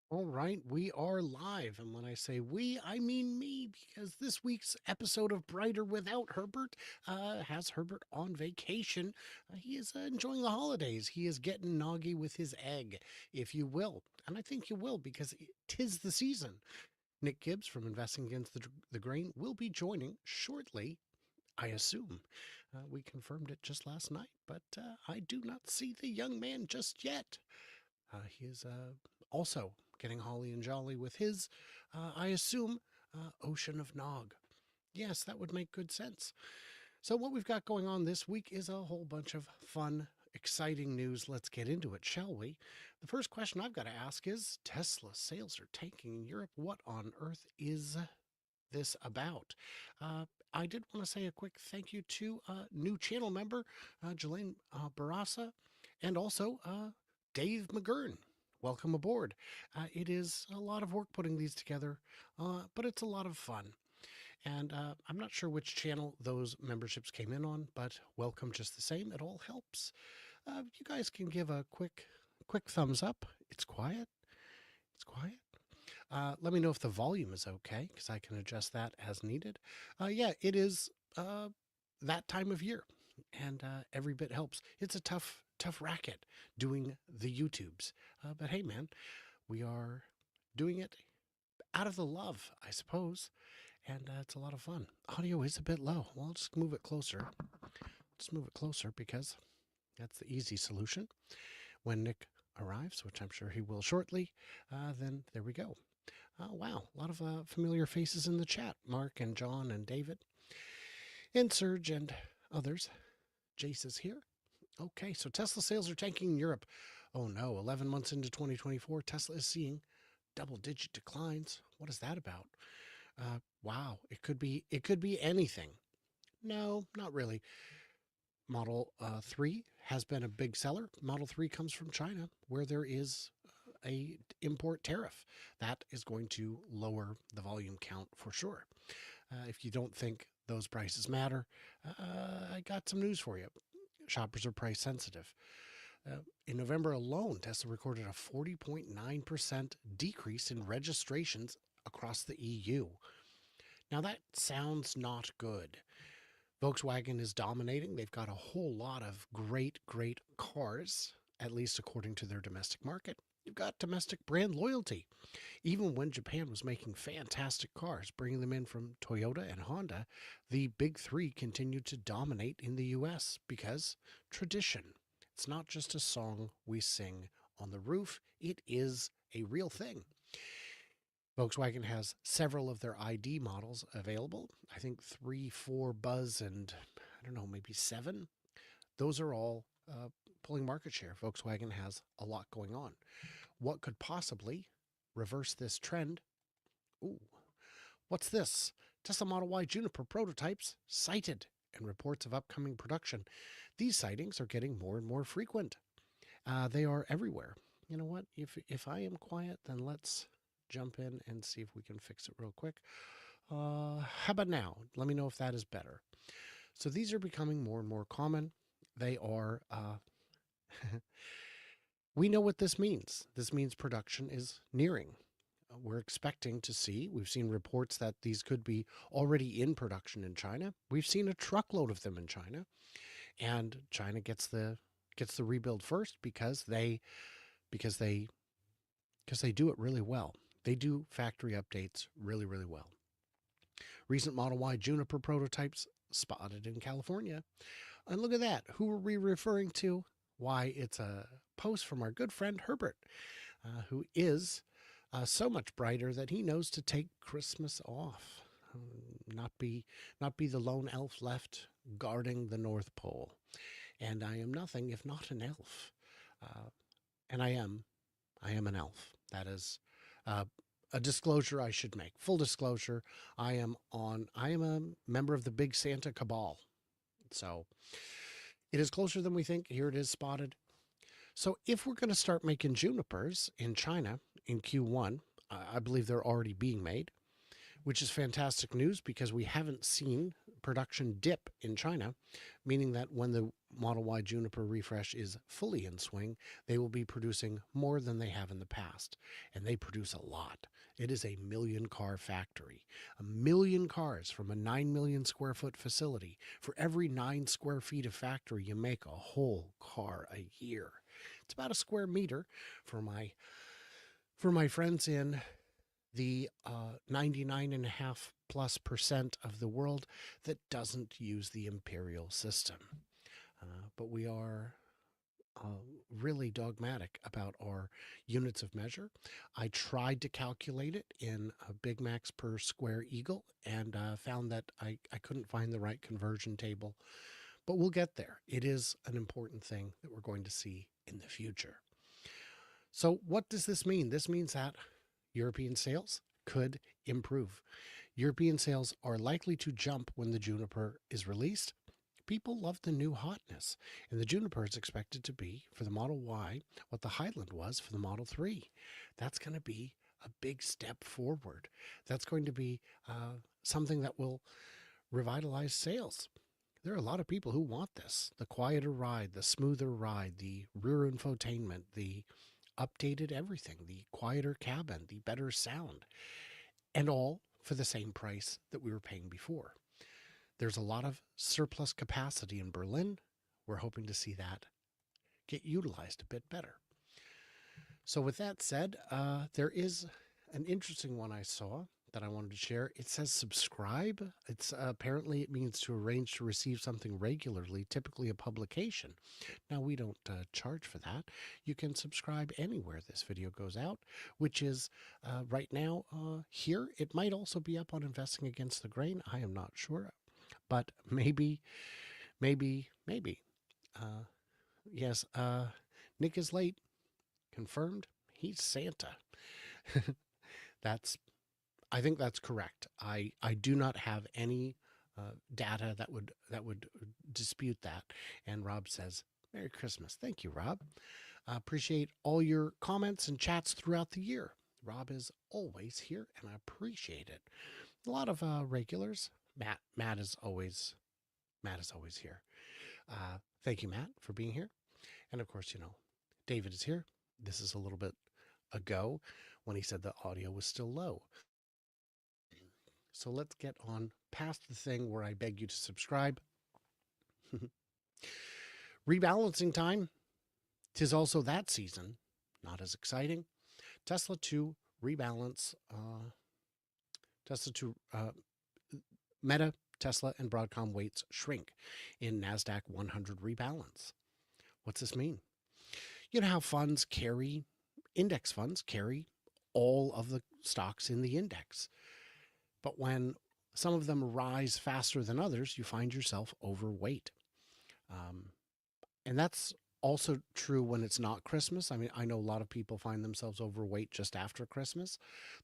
All right, we are live. And when I say we, I mean me, because this week's episode of Brighter Without Herbert has Herbert on vacation. He is enjoying the holidays. He is getting noggy with his egg, if you will. And I think you will, because 'tis the season. Nick Gibbs from Investing Against the Grain will be joining shortly, I assume. We confirmed it just last night, but I do not see the young man just yet. He is also getting holly and jolly with his, I assume, Ocean of Nog. Yes, that would make good sense. So, what we've got going on this week is a whole bunch of fun, exciting news. Let's get into it, shall we? The first question I've got to ask is Tesla sales are tanking in Europe. What on earth is this about? I did want to say a quick thank you to new channel member, Jelaine Barasa, and also Dave McGurn. Welcome aboard. It is a lot of work putting these together, but it's a lot of fun. And I'm not sure which channel those memberships came in on, but welcome just the same. It all helps. You guys can give a quick thumbs up. It's quiet. It's quiet. Let me know if the volume is okay, because I can adjust that as needed. Yeah, it is that time of year, and every bit helps. It's a tough racket doing the YouTubes. But hey, man, we are doing it out of the love, I suppose, and it's a lot of fun. Audio is a bit low. Well, I'll just move it closer. Just move it closer because that's the easy solution. When Nick arrives, which I'm sure he will shortly, then there we go. Wow, a lot of familiar faces in the chat. Mark and John and David and Serge and others. Jace is here. Okay, so Tesla sales are tanking in Europe. Oh no, 11 months into 2024, Tesla is seeing double-digit declines. What is that about? Wow, it could be anything. No, not really. Model 3 has been a big seller. Model 3 comes from China, where there is a import tariff. That is going to lower the volume count for sure. If you don't think those prices matter, I got some news for you. Shoppers are price sensitive. In November alone, Tesla recorded a 40.9% decrease in registrations across the EU. Now that sounds not good. Volkswagen is dominating. They've got a whole lot of great cars, at least according to their domestic market. You've got domestic brand loyalty. Even when Japan was making fantastic cars, bringing them in from Toyota and Honda, the big three continued to dominate in the US because tradition. It's not just a song we sing on the roof, it is a real thing. Volkswagen has several of their ID models available. I think 3, 4 Buzz, and I don't know, maybe 7. Those are all pulling market share. Volkswagen has a lot going on. What could possibly reverse this trend? Ooh, what's this? Tesla Model Y Juniper prototypes sighted and reports of upcoming production. These sightings are getting more and more frequent. They are everywhere. You know what? If I am quiet, then let's jump in and see if we can fix it real quick. How about now? Let me know if that is better. So these are becoming more and more common. They are, we know what this means. This means production is nearing. We're expecting to see, we've seen reports that these could be already in production in China. We've seen a truckload of them in China, and China gets the rebuild first because they do it really well. They do factory updates really well. Recent Model Y Juniper prototypes spotted in California. And look at that. Who are we referring to? Why, it's a post from our good friend Herbert, who is so much brighter that he knows to take Christmas off. Not be the lone elf left guarding the North Pole. And I am nothing if not an elf. And I am an elf. That is a disclosure I should make. Full disclosure, I am a member of the Big Santa Cabal. So it is closer than we think. Here it is spotted. So if we're going to start making Junipers in China in Q1, I believe they're already being made. which is fantastic news because we haven't seen production dip in China, meaning that when the Model Y Juniper refresh is fully in swing, they will be producing more than they have in the past. And they produce a lot. It is a million car factory. A million cars from a 9 million square foot facility. For every 9 square feet of factory, you make a whole car a year. It's about a square meter for my friends in the 99.5+% of the world that doesn't use the imperial system. But we are really dogmatic about our units of measure. I tried to calculate it in Big Macs per square eagle and found that I couldn't find the right conversion table. But we'll get there. It is an important thing that we're going to see in the future. So what does this mean? This means that European sales could improve. European sales are likely to jump when the Juniper is released. People love the new hotness, and the Juniper is expected to be, for the Model Y, what the Highland was for the Model 3. That's going to be a big step forward. That's going to be something that will revitalize sales. There are a lot of people who want this. The quieter ride, the smoother ride, the rear infotainment, the updated everything, the quieter cabin, the better sound, and all for the same price that we were paying before. There's a lot of surplus capacity in Berlin. We're hoping to see that get utilized a bit better. So with that said, there is an interesting one I saw that I wanted to share. It says subscribe. It's apparently it means to arrange to receive something regularly, typically a publication. Now, we don't charge for that. You can subscribe anywhere this video goes out, which is right now here. It might also be up on Investing Against the Grain. I am not sure, but maybe. Yes, Nick is late. Confirmed. He's Santa. I think that's correct. I do not have any data that would dispute that. And Rob says, Merry Christmas. Thank you, Rob. Appreciate all your comments and chats throughout the year. Rob is always here, and I appreciate it. A lot of regulars. Matt is always here. Thank you, Matt, for being here. And of course, David is here. This is a little bit ago when he said the audio was still low. So let's get on past the thing where I beg you to subscribe. Rebalancing time. 'Tis also that season. Not as exciting. Tesla to rebalance. Meta, Tesla, and Broadcom weights shrink in NASDAQ 100 rebalance. What's this mean? You know how index funds carry all of the stocks in the index. But when some of them rise faster than others, you find yourself overweight. And that's also true when it's not Christmas. I mean, I know a lot of people find themselves overweight just after Christmas.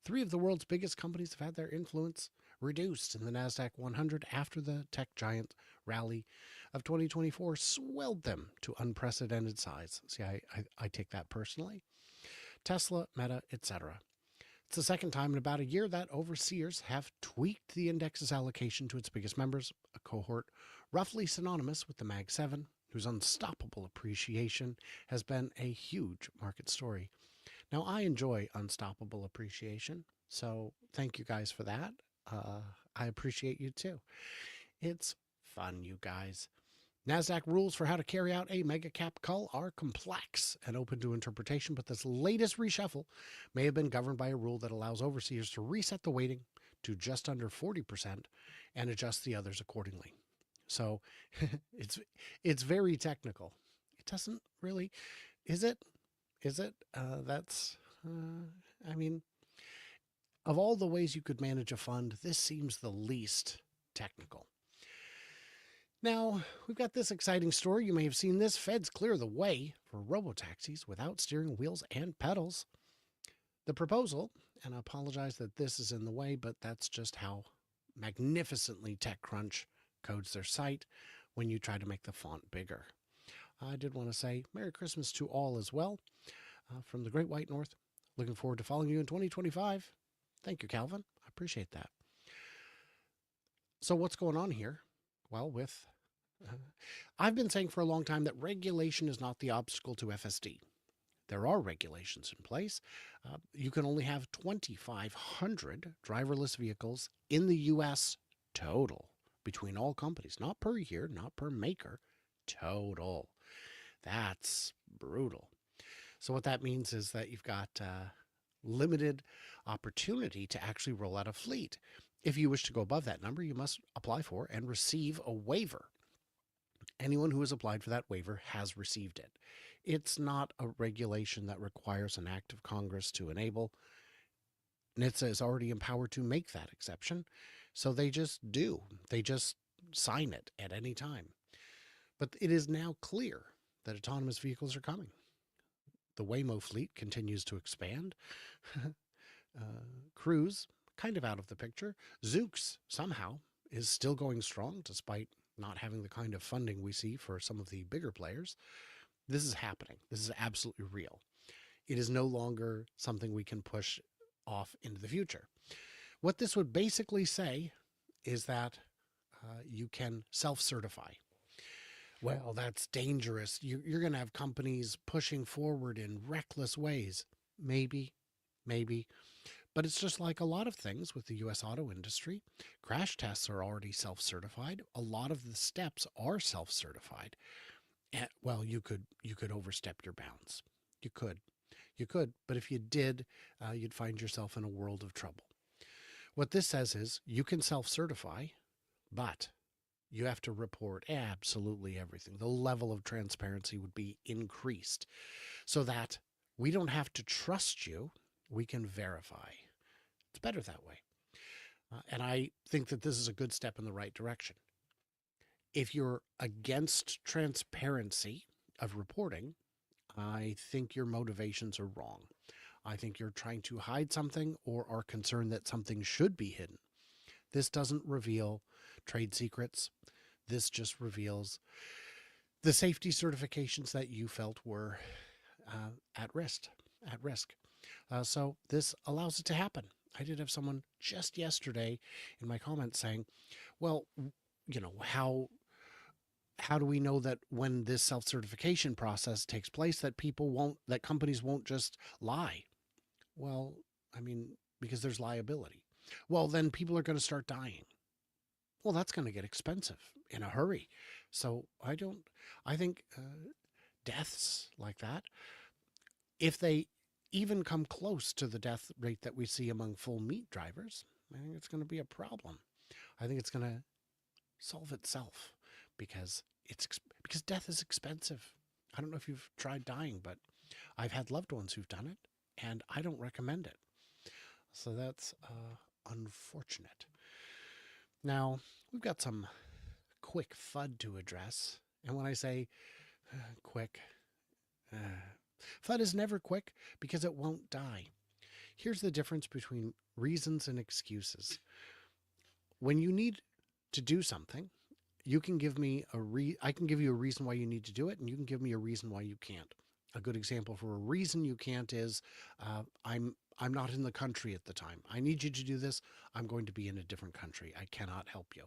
3 of the world's biggest companies have had their influence reduced in the NASDAQ 100 after the tech giant rally of 2024 swelled them to unprecedented size. See, I take that personally. Tesla, Meta, etc. It's the second time in about a year that overseers have tweaked the index's allocation to its biggest members, a cohort roughly synonymous with the Mag 7, whose unstoppable appreciation has been a huge market story. Now, I enjoy unstoppable appreciation, so thank you guys for that. I appreciate you too. It's fun, you guys. NASDAQ rules for how to carry out a mega cap cull are complex and open to interpretation, but this latest reshuffle may have been governed by a rule that allows overseers to reset the weighting to just under 40% and adjust the others accordingly. So it's very technical. It doesn't really, is it? I mean, of all the ways you could manage a fund, this seems the least technical. Now, we've got this exciting story. You may have seen this. Feds clear the way for robotaxis without steering wheels and pedals. The proposal, and I apologize that this is in the way, but that's just how magnificently TechCrunch codes their site when you try to make the font bigger. I did want to say Merry Christmas to all as well from the Great White North. Looking forward to following you in 2025. Thank you, Calvin. I appreciate that. So what's going on here? Well, I've been saying for a long time that regulation is not the obstacle to FSD. There are regulations in place. You can only have 2,500 driverless vehicles in the U.S. total between all companies, not per year, not per maker, total. That's brutal. So what that means is that you've got limited opportunity to actually roll out a fleet. If you wish to go above that number, you must apply for and receive a waiver. Anyone who has applied for that waiver has received it. It's not a regulation that requires an act of Congress to enable. NHTSA is already empowered to make that exception, so they just do. They just sign it at any time. But it is now clear that autonomous vehicles are coming. The Waymo fleet continues to expand. Cruise, kind of out of the picture. Zoox, somehow, is still going strong despite not having the kind of funding we see for some of the bigger players. This is happening. This is absolutely real. It is no longer something we can push off into the future. What this would basically say is that you can self-certify. Well, that's dangerous. You're going to have companies pushing forward in reckless ways. Maybe. But it's just like a lot of things with the U.S. auto industry. Crash tests are already self-certified. A lot of the steps are self-certified. Well, you could overstep your bounds. You could. But if you did, you'd find yourself in a world of trouble. What this says is you can self-certify, but you have to report absolutely everything. The level of transparency would be increased so that we don't have to trust you. We can verify. It's better that way. And I think that this is a good step in the right direction. If you're against transparency of reporting, I think your motivations are wrong. I think you're trying to hide something or are concerned that something should be hidden. This doesn't reveal trade secrets. This just reveals the safety certifications that you felt were at risk. So this allows it to happen. I did have someone just yesterday in my comments saying, well, how do we know that when this self-certification process takes place that companies won't just lie? Well, I mean, because there's liability. Well, then people are going to start dying. Well, that's going to get expensive in a hurry. So I think deaths like that, if they even come close to the death rate that we see among full meat drivers, I think it's going to be a problem. I think it's going to solve itself because death is expensive. I don't know if you've tried dying, but I've had loved ones who've done it, and I don't recommend it. So that's unfortunate. Now, we've got some quick FUD to address. And when I say quick, FUD is never quick because it won't die. Here's the difference between reasons and excuses. When you need to do something, you can give me I can give you a reason why you need to do it, and you can give me a reason why you can't. A good example for a reason you can't is I'm not in the country at the time. I need you to do this. I'm going to be in a different country. I cannot help you.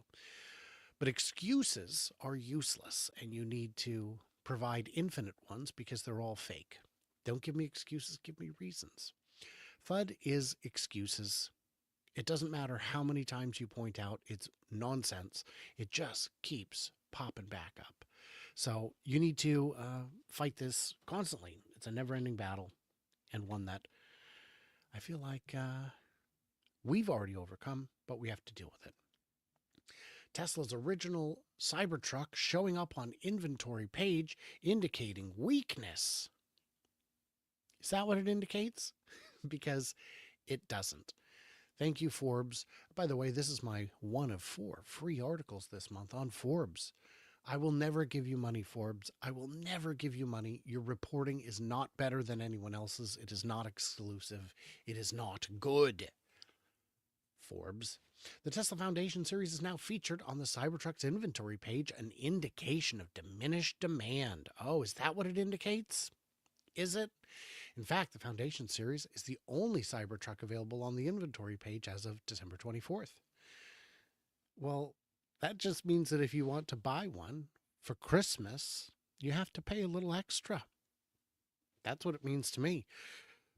But excuses are useless, and you need to provide infinite ones because they're all fake. Don't give me excuses, give me reasons. FUD is excuses. It doesn't matter how many times you point out it's nonsense. It just keeps popping back up. So you need to fight this constantly. It's a never-ending battle, and one that I feel like we've already overcome, but we have to deal with it. Tesla's original Cybertruck showing up on inventory page indicating weakness. Is that what it indicates? Because it doesn't. Thank you, Forbes. By the way, this is my one of 4 free articles this month on Forbes. I will never give you money, Forbes. I will never give you money. Your reporting is not better than anyone else's. It is not exclusive. It is not good. Forbes. The Tesla Foundation series is now featured on the Cybertruck's inventory page, an indication of diminished demand. Oh, is that what it indicates? Is it? In fact, the Foundation series is the only Cybertruck available on the inventory page as of December 24th. Well, That just means that if you want to buy one for Christmas, you have to pay a little extra. That's what it means to me.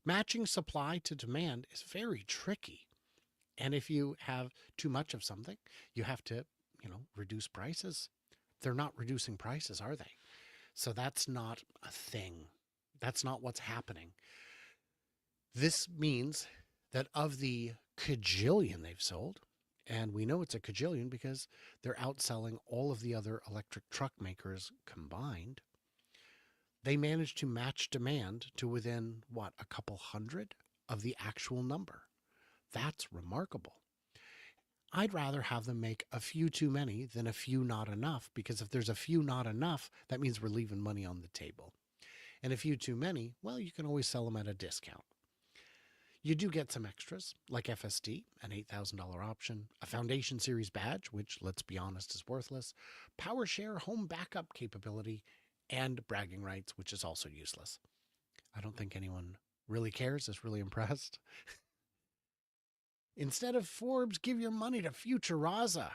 Matching supply to demand is very tricky. And if you have too much of something, you have to, reduce prices. They're not reducing prices, are they? So that's not a thing. That's not what's happening. This means that of the cajillion they've sold, and we know it's a cajillion because they're outselling all of the other electric truck makers combined, they managed to match demand to within, a couple hundred of the actual number. That's remarkable. I'd rather have them make a few too many than a few not enough, because if there's a few not enough, that means we're leaving money on the table. And a few too many, well, you can always sell them at a discount. You do get some extras, like FSD, an $8,000 option, a Foundation Series badge, which, let's be honest, is worthless, PowerShare home backup capability, and bragging rights, which is also useless. I don't think anyone really cares, is really impressed. Instead of Forbes, give your money to Futuraza.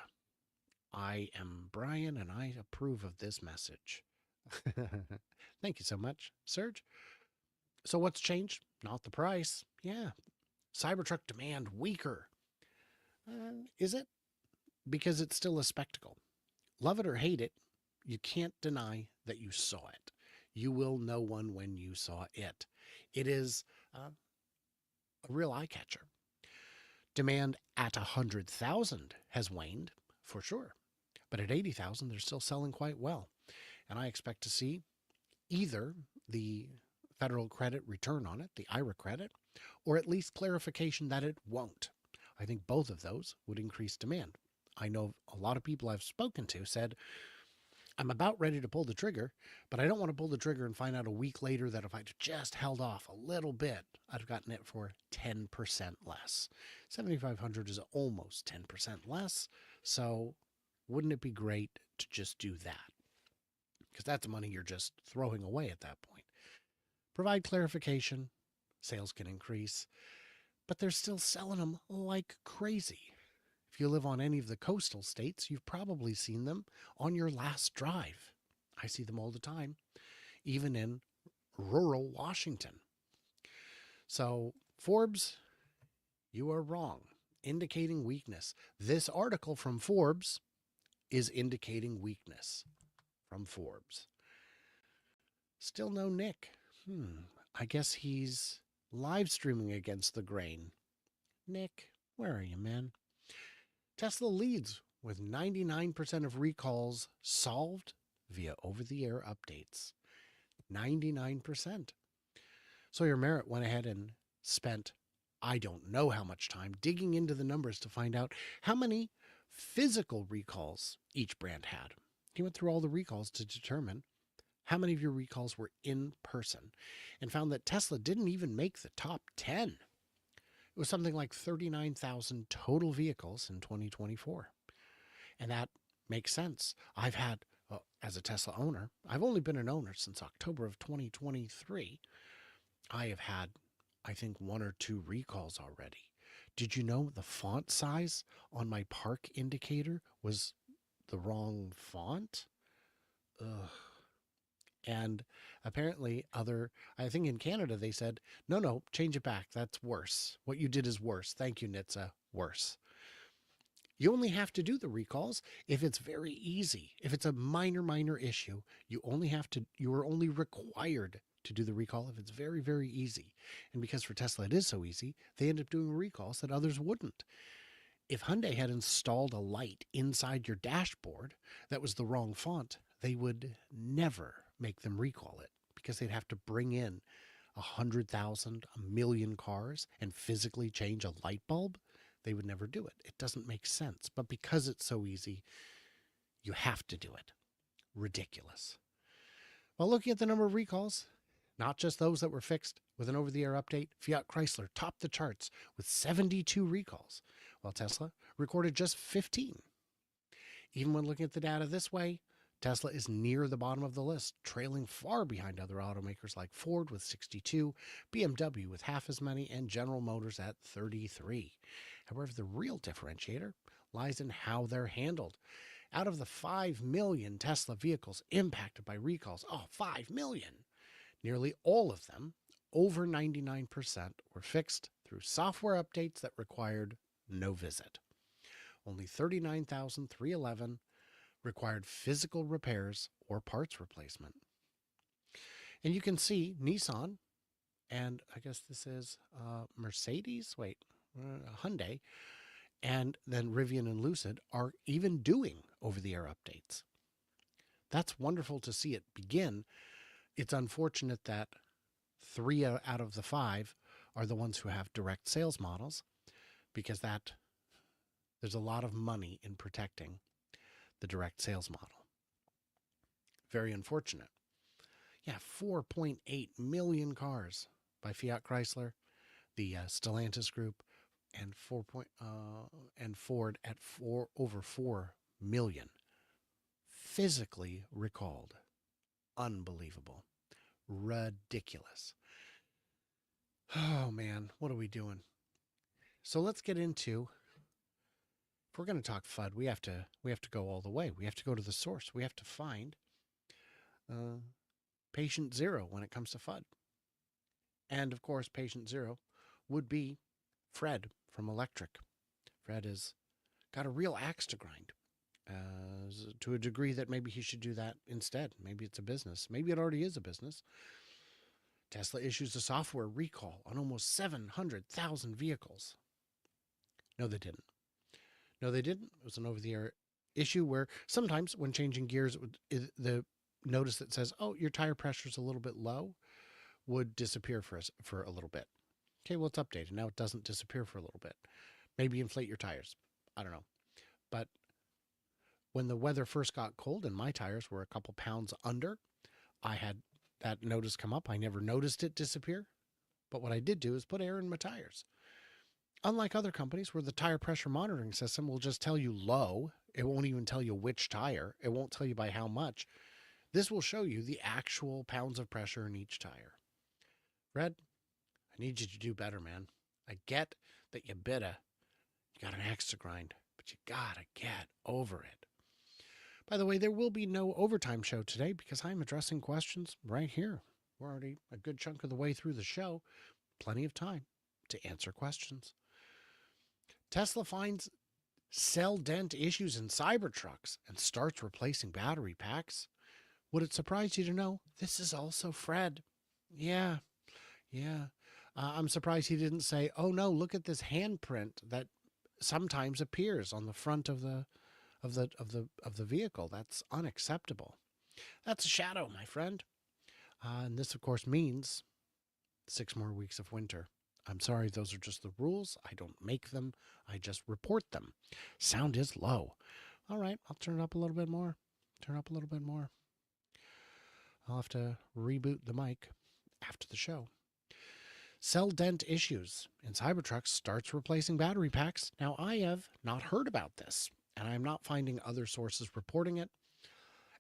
I am Brian, and I approve of this message. Thank you so much, Serge. So what's changed? Not the price. Yeah. Cybertruck demand weaker. Is it? Because it's still a spectacle. Love it or hate it, you can't deny that you saw it. You will know one when you saw it. It is a real eye catcher. Demand at 100,000 has waned, for sure. But at 80,000, they're still selling quite well. And I expect to see either the federal credit return on it, the IRA credit, or at least clarification that it won't. I think both of those would increase demand. I know a lot of people I've spoken to said, I'm about ready to pull the trigger, but I don't want to pull the trigger and find out a week later that if I'd just held off a little bit, I'd have gotten it for 10% less. 7,500 is almost 10% less. So wouldn't it be great to just do that? Because that's money you're just throwing away at that point. Provide clarification, sales can increase, but they're still selling them like crazy. If you live on any of the coastal states, you've probably seen them on your last drive. I see them all the time, even in rural Washington. So, Forbes, you are wrong, indicating weakness. This article from Forbes is indicating weakness from Forbes. Still no Nick. I guess he's live streaming against the grain. Nick, where are you, man? Tesla leads with 99% of recalls solved via over-the-air updates. 99%. Sawyer Merritt went ahead and spent, I don't know how much time, digging into the numbers to find out how many physical recalls each brand had. He went through all the recalls to determine how many of your recalls were in person and found that Tesla didn't even make the top 10. It was something like 39,000 total vehicles in 2024. And that makes sense. I've had, as a Tesla owner, I've only been an owner since October of 2023. I have had, I think, 1 or 2 recalls already. Did you know the font size on my park indicator was the wrong font? Ugh. And apparently I think in Canada they said, no, change it back. That's worse. What you did is worse. Thank you, NHTSA. Worse. You only have to do the recalls if it's very easy. If it's a minor issue, you are only required to do the recall if it's very, very easy. And because for Tesla it is so easy, they end up doing recalls that others wouldn't. If Hyundai had installed a light inside your dashboard that was the wrong font, they would never make them recall it because they'd have to bring in 100,000, 1 million cars and physically change a light bulb. They would never do it. It doesn't make sense. But because it's so easy, you have to do it. Ridiculous. Well, looking at the number of recalls, not just those that were fixed with an over-the-air update, Fiat Chrysler topped the charts with 72 recalls, while Tesla recorded just 15. Even when looking at the data this way, Tesla is near the bottom of the list, trailing far behind other automakers like Ford with 62, BMW with half as many, and General Motors at 33. However, the real differentiator lies in how they're handled. Out of the 5 million Tesla vehicles impacted by recalls, 5 million, nearly all of them, over 99%, were fixed through software updates that required no visit. Only 39,311 required physical repairs or parts replacement. And you can see Nissan, and I guess this is Mercedes, Hyundai, and then Rivian and Lucid are even doing over-the-air updates. That's wonderful to see it begin. It's unfortunate that 3 out of the 5 are the ones who have direct sales models, because there's a lot of money in protecting the direct sales model. Very unfortunate. Yeah, 4.8 million cars by Fiat Chrysler, the Stellantis Group, and Ford at over 4 million physically recalled. Unbelievable. Ridiculous. Oh man, what are we doing? So let's get into, if we're going to talk FUD, we have to go all the way. We have to go to the source. We have to find patient zero when it comes to FUD. And of course, patient zero would be Fred from Electric. Fred has got a real axe to grind, to a degree that maybe he should do that instead. Maybe it's a business. Maybe it already is a business. Tesla issues a software recall on almost 700,000 vehicles. No, they didn't. It was an over-the-air issue where sometimes when changing gears, the notice that says, oh, your tire pressure is a little bit low, would disappear for a little bit. Okay, well, it's updated. Now it doesn't disappear for a little bit. Maybe inflate your tires. I don't know. But when the weather first got cold and my tires were a couple pounds under, I had that notice come up. I never noticed it disappear. But what I did do is put air in my tires. Unlike other companies where the tire pressure monitoring system will just tell you low, it won't even tell you which tire. It won't tell you by how much. This will show you the actual pounds of pressure in each tire. Red, I need you to do better, man. I get that you got an axe to grind, but you gotta get over it. By the way, there will be no overtime show today because I'm addressing questions right here. We're already a good chunk of the way through the show. Plenty of time to answer questions. Tesla finds cell dent issues in Cybertrucks and starts replacing battery packs. Would it surprise you to know this is also Fred? Yeah. I'm surprised he didn't say, oh no, look at this handprint that sometimes appears on the front of the vehicle. That's unacceptable. That's a shadow, my friend. And this, of course, means 6 more weeks of winter. I'm sorry, those are just the rules. I don't make them. I just report them. Sound is low. All right, I'll turn it up a little bit more. I'll have to reboot the mic after the show. Cell dent issues in Cybertruck starts replacing battery packs. Now, I have not heard about this, and I'm not finding other sources reporting it,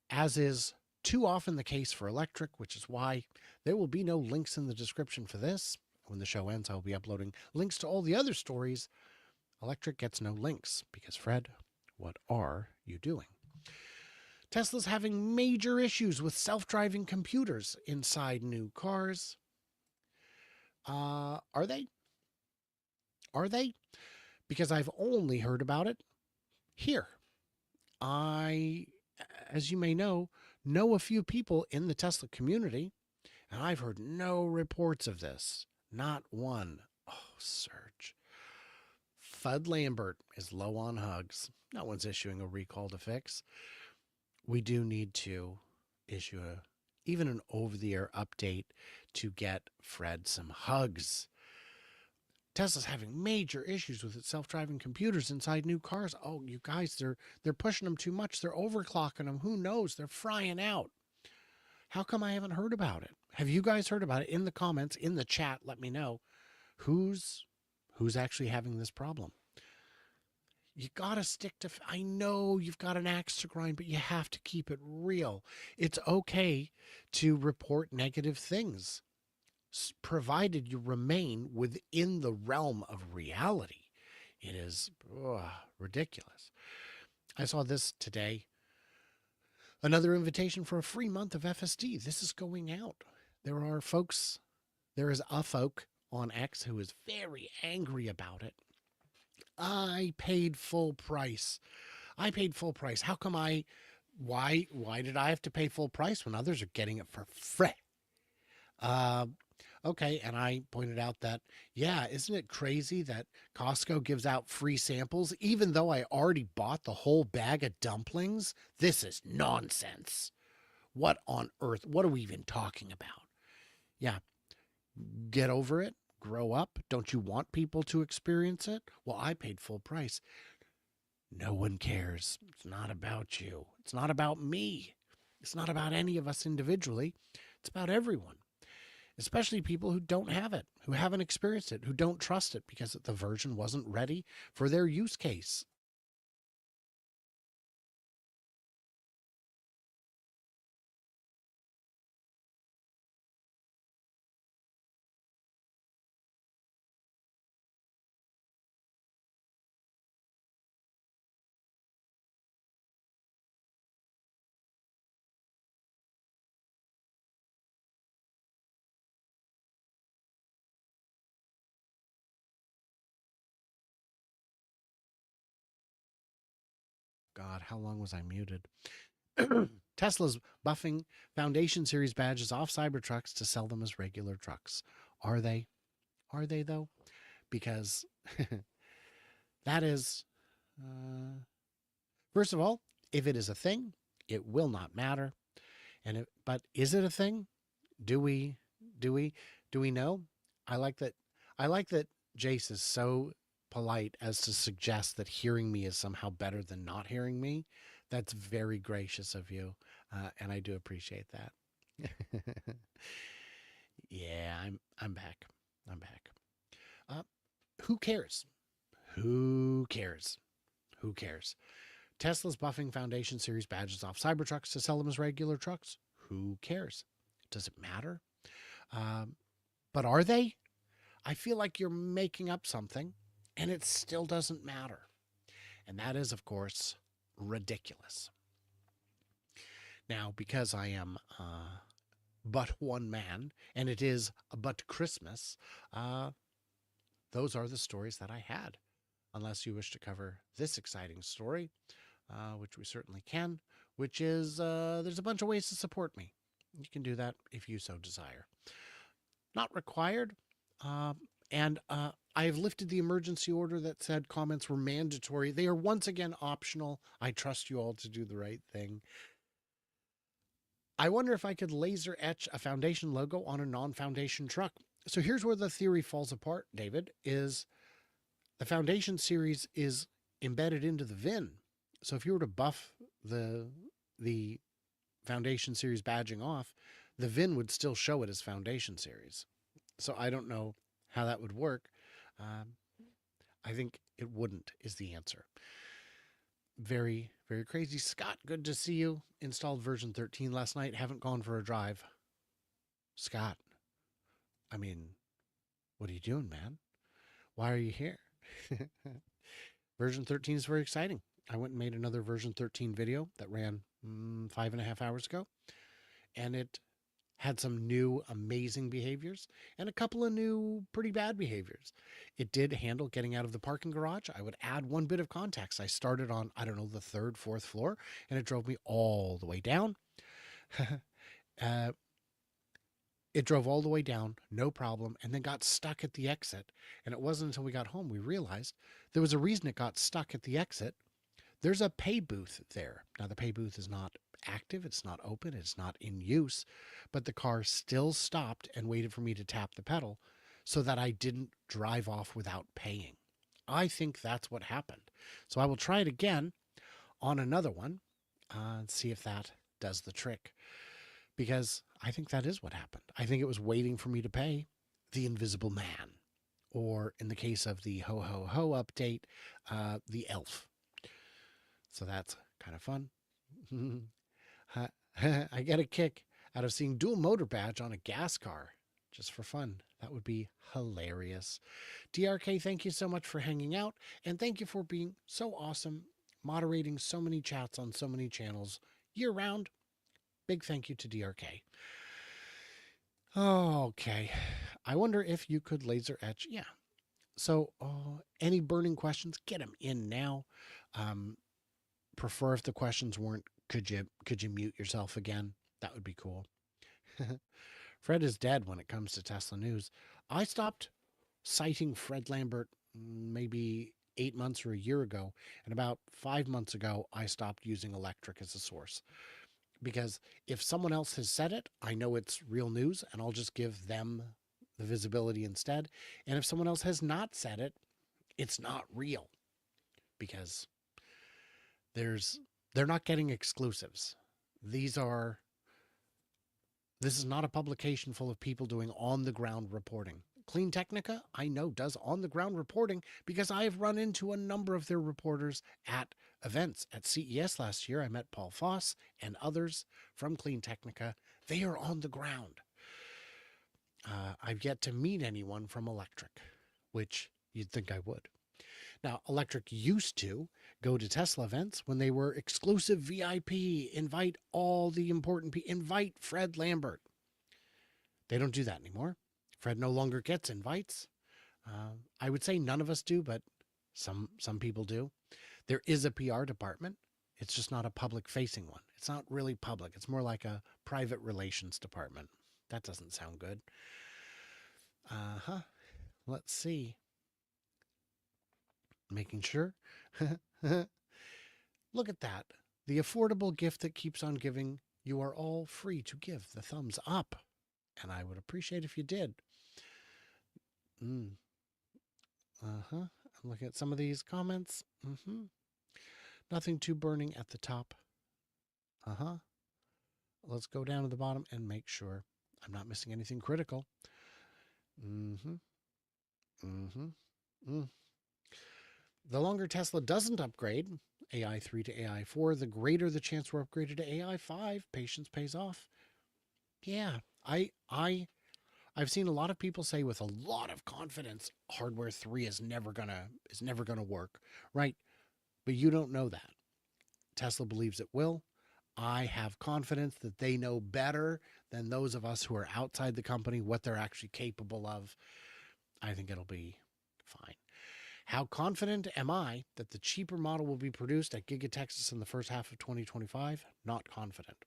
as is too often the case for Electric, which is why there will be no links in the description for this. When the show ends, I'll be uploading links to all the other stories. Electric gets no links because, Fred, what are you doing? Tesla's having major issues with self-driving computers inside new cars. Are they? Because I've only heard about it here. I, as you may know a few people in the Tesla community, and I've heard no reports of this. Not one. Oh, Serge. FUD Lambert is low on hugs. No one's issuing a recall to fix. We do need to issue even an over-the-air update to get Fred some hugs. Tesla's having major issues with its self-driving computers inside new cars. Oh, you guys, they're pushing them too much. They're overclocking them. Who knows? They're frying out. How come I haven't heard about it? Have you guys heard about it? In the comments, in the chat, let me know who's actually having this problem. You got to stick to, I know you've got an axe to grind, but you have to keep it real. It's okay to report negative things, provided you remain within the realm of reality. It is ridiculous. I saw this today. Another invitation for a free month of FSD. This is going out. There is a folk on X who is very angry about it. I paid full price. I paid full price. How come why did I have to pay full price when others are getting it for free? Uh, okay, and I pointed out that, yeah, isn't it crazy that Costco gives out free samples even though I already bought the whole bag of dumplings? This is nonsense. What on earth? What are we even talking about? Yeah, get over it. Grow up. Don't you want people to experience it? Well, I paid full price. No one cares. It's not about you. It's not about me. It's not about any of us individually. It's about everyone, especially people who don't have it, who haven't experienced it, who don't trust it because the version wasn't ready for their use case. God, how long was I muted? Tesla's buffing Foundation Series badges off Cybertrucks to sell them as regular trucks. Are they? Are they, though? Because that is, uh, first of all, if it is a thing, it will not matter. But is it a thing? Do we? Do we? Do we know? I like that. I like that Jace is so polite as to suggest that hearing me is somehow better than not hearing me. That's very gracious of you, and I do appreciate that. Yeah, I'm back. I'm back. Uh, who cares? Who cares? Who cares? Tesla's buffing Foundation Series badges off Cybertrucks to sell them as regular trucks. Who cares? Does it matter? Um, but are they? I feel like you're making up something and it still doesn't matter. And that is, of course, ridiculous. Now, because I am but one man and it is but Christmas, those are the stories that I had. Unless you wish to cover this exciting story, which we certainly can, which is there's a bunch of ways to support me. You can do that if you so desire. Not required. And I have lifted the emergency order that said comments were mandatory. They are once again optional. I trust you all to do the right thing. I wonder if I could laser etch a Foundation logo on a non-Foundation truck. So here's where the theory falls apart, David, is the Foundation series is embedded into the VIN. So if you were to buff the Foundation series badging off, the VIN would still show it as Foundation series. So I don't know how that would work. I think it wouldn't is the answer. Very, very crazy. Scott, good to see you. Installed version 13 last night. Haven't gone for a drive. Scott, I mean, what are you doing, man? Why are you here? Version 13 is very exciting. I went and made another version 13 video that ran 5.5 hours ago. And it had some new amazing behaviors and a couple of new pretty bad behaviors. It did handle getting out of the parking garage. I would add one bit of context. I started on, I don't know, the third, fourth floor, and it drove me all the way down. It drove all the way down, no problem, and then got stuck at the exit. And it wasn't until we got home we realized there was a reason it got stuck at the exit. There's a pay booth there. Now, the pay booth is not active, it's not open, it's not in use, but the car still stopped and waited for me to tap the pedal so that I didn't drive off without paying. I think that's what happened. So I will try it again on another one and see if that does the trick, because I think that is what happened. I think it was waiting for me to pay the invisible man, or in the case of the Ho Ho Ho update, the elf. So that's kind of fun. I get a kick out of seeing dual motor badge on a gas car just for fun. That would be hilarious. DRK, thank you so much for hanging out, and thank you for being so awesome moderating so many chats on so many channels year round. Big thank you to DRK. Okay. I wonder if you could laser etch. Yeah. So any burning questions, get them in now. Prefer if the questions weren't, could you mute yourself again? That would be cool. Fred is dead when it comes to Tesla news. I stopped citing Fred Lambert maybe 8 months or a year ago. And about 5 months ago, I stopped using electric as a source. Because if someone else has said it, I know it's real news and I'll just give them the visibility instead. And if someone else has not said it, it's not real because they're not getting exclusives. This is not a publication full of people doing on the ground reporting. Clean Technica, I know, does on the ground reporting because I have run into a number of their reporters at events. At CES last year, I met Paul Foss and others from Clean Technica. They are on the ground. I've yet to meet anyone from Electric, which you'd think I would. Now, Electric used to go to Tesla events when they were exclusive VIP, invite all the important people, invite Fred Lambert. They don't do that anymore. Fred no longer gets invites. I would say none of us do, but some people do. There is a PR department. It's just not a public-facing one. It's not really public. It's more like a private relations department. That doesn't sound good. Let's see. Making sure. Look at that. The affordable gift that keeps on giving. You are all free to give the thumbs up. And I would appreciate if you did. I'm looking at some of these comments. Nothing too burning at the top. Let's go down to the bottom and make sure I'm not missing anything critical. The longer Tesla doesn't upgrade AI 3 to AI 4, the greater the chance we're upgraded to AI 5. Patience pays off. Yeah, I've seen a lot of people say with a lot of confidence, hardware 3 is never gonna work, right? But you don't know that. Tesla believes it will. I have confidence that they know better than those of us who are outside the company what they're actually capable of. I think it'll be fine. How confident am I that the cheaper model will be produced at Giga Texas in the first half of 2025? Not confident.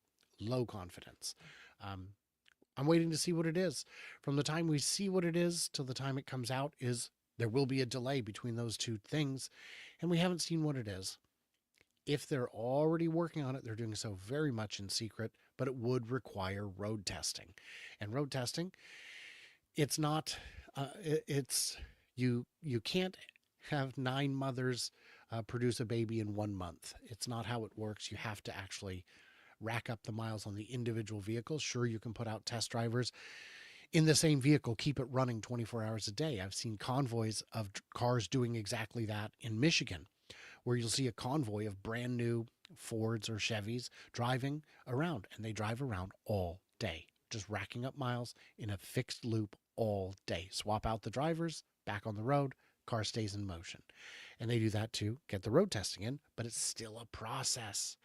Low confidence. I'm waiting to see what it is. From the time we see what it is till the time it comes out, there will be a delay between those two things, and we haven't seen what it is. If they're already working on it, they're doing so very much in secret, but it would require road testing. And road testing, it's not, you can't have 9 mothers produce a baby in 1 month. It's not how it works. You have to actually rack up the miles on the individual vehicles. Sure, you can put out test drivers in the same vehicle, keep it running 24 hours a day. I've seen convoys of cars doing exactly that in Michigan, where you'll see a convoy of brand new Fords or Chevys driving around, and they drive around all day, just racking up miles in a fixed loop all day. Swap out the drivers, back on the road, car stays in motion. And they do that to get the road testing in, but it's still a process.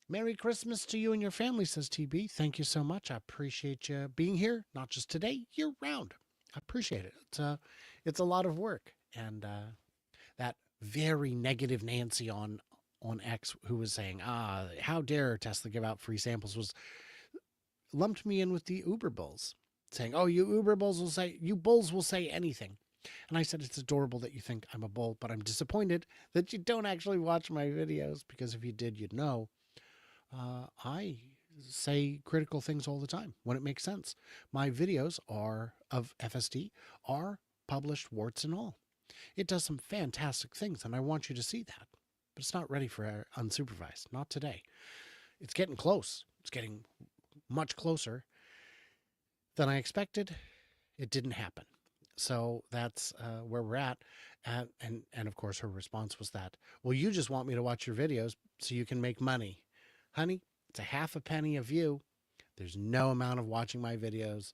Merry Christmas to you and your family, says TB. Thank you so much. I appreciate you being here, not just today, year round. I appreciate it. It's a lot of work. And that very negative Nancy on X, who was saying, how dare Tesla give out free samples, was lumped me in with the Uber bulls, saying, oh, you Uber bulls will say anything. And I said, it's adorable that you think I'm a bull, but I'm disappointed that you don't actually watch my videos, because if you did, you'd know. I say critical things all the time when it makes sense. My videos of FSD are published warts and all. It does some fantastic things, and I want you to see that. But it's not ready for unsupervised. Not today. It's getting close. It's getting much closer than I expected. It didn't happen. So that's where we're at. And of course, her response was that, well, you just want me to watch your videos so you can make money. Honey, it's a half a penny a view. There's no amount of watching my videos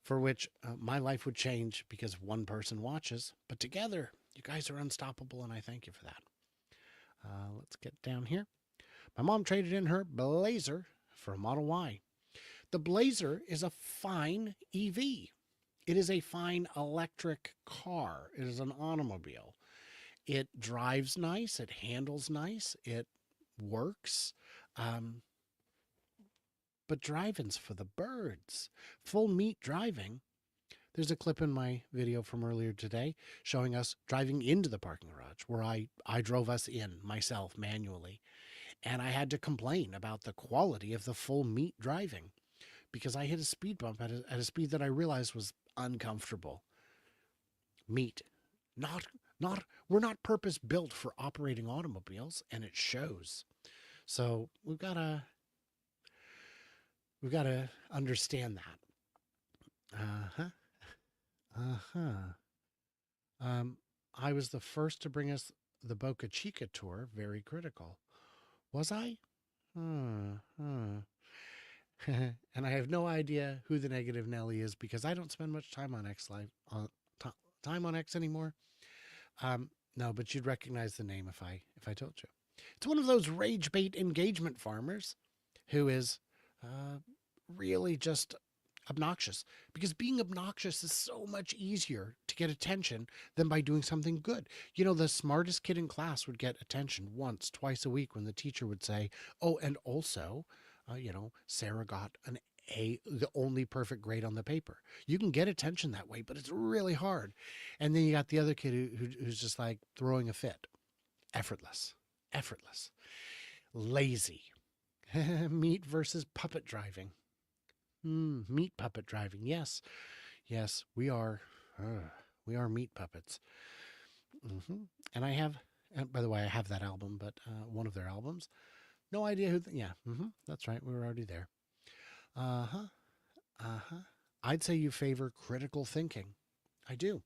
for which my life would change because one person watches. But together, you guys are unstoppable, and I thank you for that. Let's get down here. My mom traded in her Blazer for a Model Y. The Blazer is a fine EV. It is a fine electric car. It is an automobile. It drives nice. It handles nice. It works. But driving's for the birds. Full meat driving. There's a clip in my video from earlier today showing us driving into the parking garage where I drove us in myself manually. And I had to complain about the quality of the full meat driving because I hit a speed bump at a speed that I realized was uncomfortable. Meat. We're not purpose built for operating automobiles, and it shows. So we've got to understand that. I was the first to bring us the Boca Chica tour. Very critical. Was I? And I have no idea who the negative Nelly is because I don't spend much time on X Live, time on X anymore. No, but you'd recognize the name if I told you. It's one of those rage bait engagement farmers who is really just obnoxious, because being obnoxious is so much easier to get attention than by doing something good. You know, the smartest kid in class would get attention once, twice a week when the teacher would say, oh, and also, Sarah got an A, the only perfect grade on the paper. You can get attention that way, but it's really hard. And then you got the other kid who's just like throwing a fit. Effortless, lazy. Meat versus puppet driving. Meat puppet driving. Yes, we are meat puppets. And I have, and by the way, I have that album, but one of their albums. No idea who. That's right. We were already there. I'd say you favor critical thinking. I do.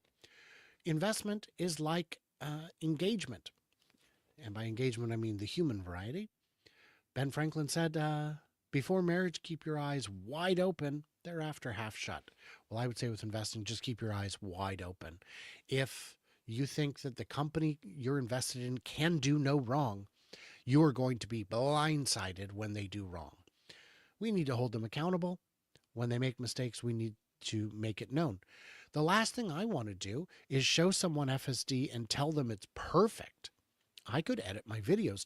Investment is like engagement. And by engagement, I mean the human variety. Ben Franklin said, before marriage, keep your eyes wide open, thereafter half shut. Well, I would say with investing, just keep your eyes wide open. If you think that the company you're invested in can do no wrong, you are going to be blindsided when they do wrong. We need to hold them accountable. When they make mistakes, we need to make it known. The last thing I want to do is show someone FSD and tell them it's perfect. I could edit my videos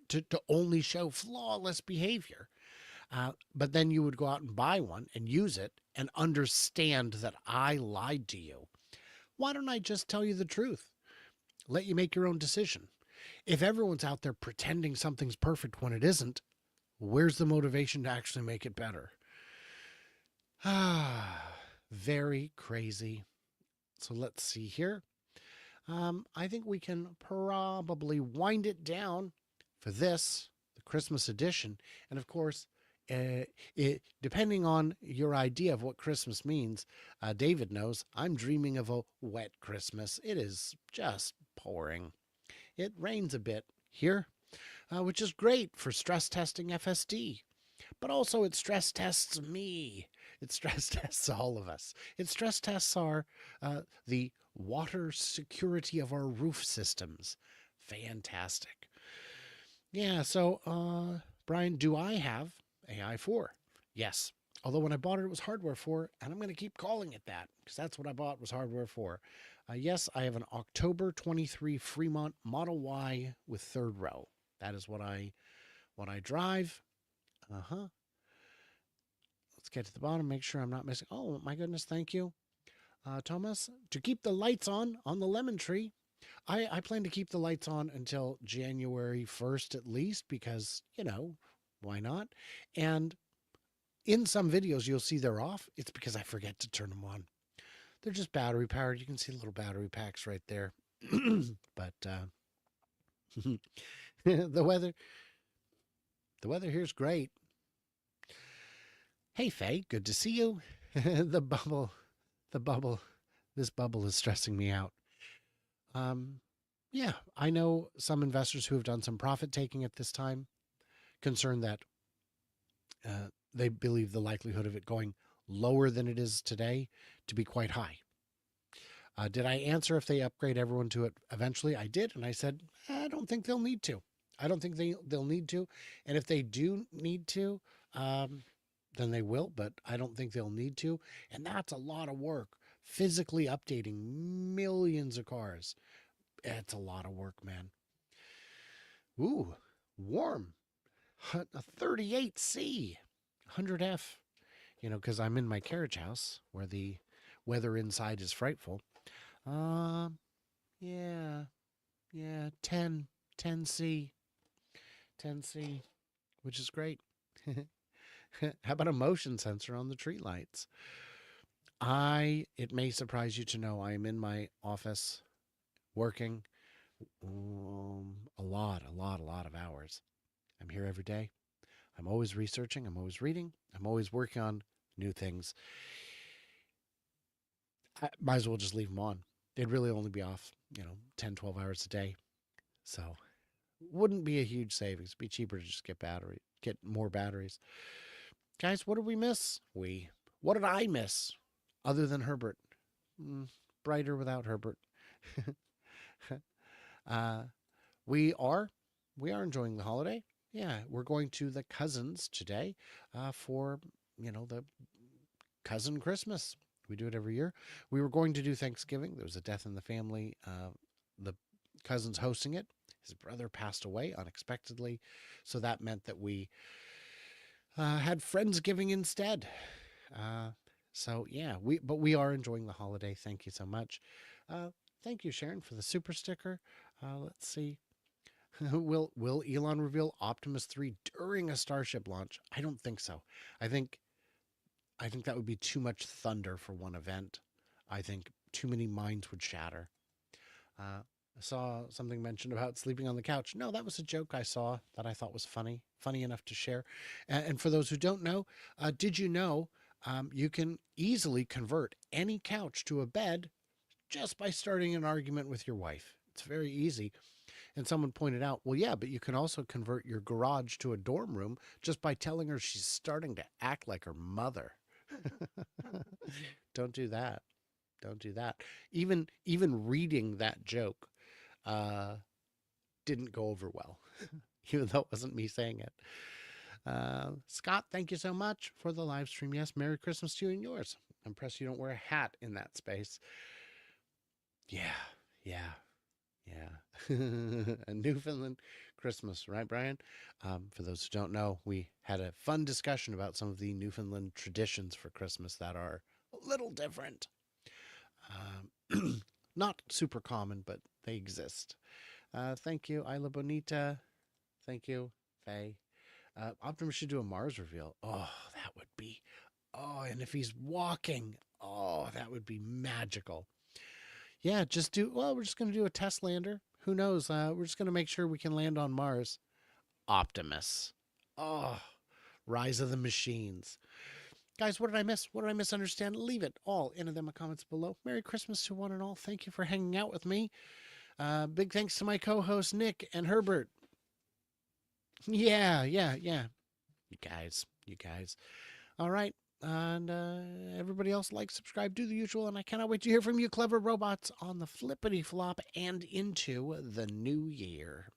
to only show flawless behavior. But then you would go out and buy one and use it and understand that I lied to you. Why don't I just tell you the truth? Let you make your own decision. If everyone's out there pretending something's perfect when it isn't, where's the motivation to actually make it better? Very crazy. So let's see here. I think we can probably wind it down for this, the Christmas edition. And of course, depending on your idea of what Christmas means, David knows I'm dreaming of a wet Christmas. It is just pouring. It rains a bit here, which is great for stress testing FSD. But also it stress tests me. It stress tests all of us. It stress tests the water security of our roof systems. Fantastic. Yeah, so, Brian, do I have AI4? Yes. Although when I bought it, it was hardware 4, and I'm going to keep calling it that because that's what I bought was hardware 4. Yes, I have an October 23 Fremont Model Y with third row. That is what I drive. Let's get to the bottom, make sure I'm not missing. Oh, my goodness, thank you. Thomas, to keep the lights on the lemon tree. I plan to keep the lights on until January 1st at least because, why not? And in some videos, you'll see they're off. It's because I forget to turn them on. They're just battery powered. You can see little battery packs right there. But the weather here's great. Hey, Faye, good to see you. This bubble is stressing me out. Yeah, I know some investors who have done some profit taking at this time, concerned that they believe the likelihood of it going lower than it is today to be quite high. Did I answer if they upgrade everyone to it eventually? I did, and I said, I don't think they'll need to. I don't think they'll need to. And if they do need to, then they will, but I don't think they'll need to. And that's a lot of work. Physically updating millions of cars. It's a lot of work, man. Ooh, warm. A 38C, 100F. Because I'm in my carriage house where the weather inside is frightful. Yeah, 10C, 10C, which is great. How about a motion sensor on the tree lights? It may surprise you to know I am in my office working a lot of hours. I'm here every day. I'm always researching. I'm always reading. I'm always working on new things. I might as well just leave them on. They'd really only be off, 10, 12 hours a day. So wouldn't be a huge savings. It'd be cheaper to just get more batteries. Guys, what did we miss? What did I miss other than Herbert? Brighter without Herbert. We are enjoying the holiday. Yeah, we're going to the cousins today for, the cousin Christmas. We do it every year. We were going to do Thanksgiving. There was a death in the family. The cousin's hosting it. His brother passed away unexpectedly. So that meant that we had Friendsgiving instead. So yeah, we are enjoying the holiday. Thank you so much. Thank you, Sharon, for the super sticker. Let's see. Will Elon reveal Optimus 3 during a Starship launch? I don't think so. I think that would be too much thunder for one event. I think too many minds would shatter. I saw something mentioned about sleeping on the couch. No, that was a joke I saw that I thought was funny enough to share. And for those who don't know, did you know you can easily convert any couch to a bed just by starting an argument with your wife? It's very easy. And someone pointed out, well, yeah, but you can also convert your garage to a dorm room just by telling her she's starting to act like her mother. Don't do that. Don't do that. Even reading that joke didn't go over well, even though it wasn't me saying it. Scott, thank you so much for the live stream. Yes, Merry Christmas to you and yours. I'm impressed you don't wear a hat in that space. Yeah. A Newfoundland Christmas, right, Brian? For those who don't know, we had a fun discussion about some of the Newfoundland traditions for Christmas that are a little different. Not super common, but they exist. Thank you, Isla Bonita. Thank you, Faye. Optimus should do a Mars reveal. Oh, that would be... Oh, and if he's walking, that would be magical. Yeah, we're just going to do a test lander. Who knows? We're just going to make sure we can land on Mars. Optimus. Oh, Rise of the Machines. Guys, what did I miss? What did I misunderstand? Leave it all in the comments below. Merry Christmas to one and all. Thank you for hanging out with me. Big thanks to my co-hosts, Nick and Herbert. Yeah. You guys. All right. And everybody else, like, subscribe, do the usual, and I cannot wait to hear from you clever robots on the flippity flop and into the new year.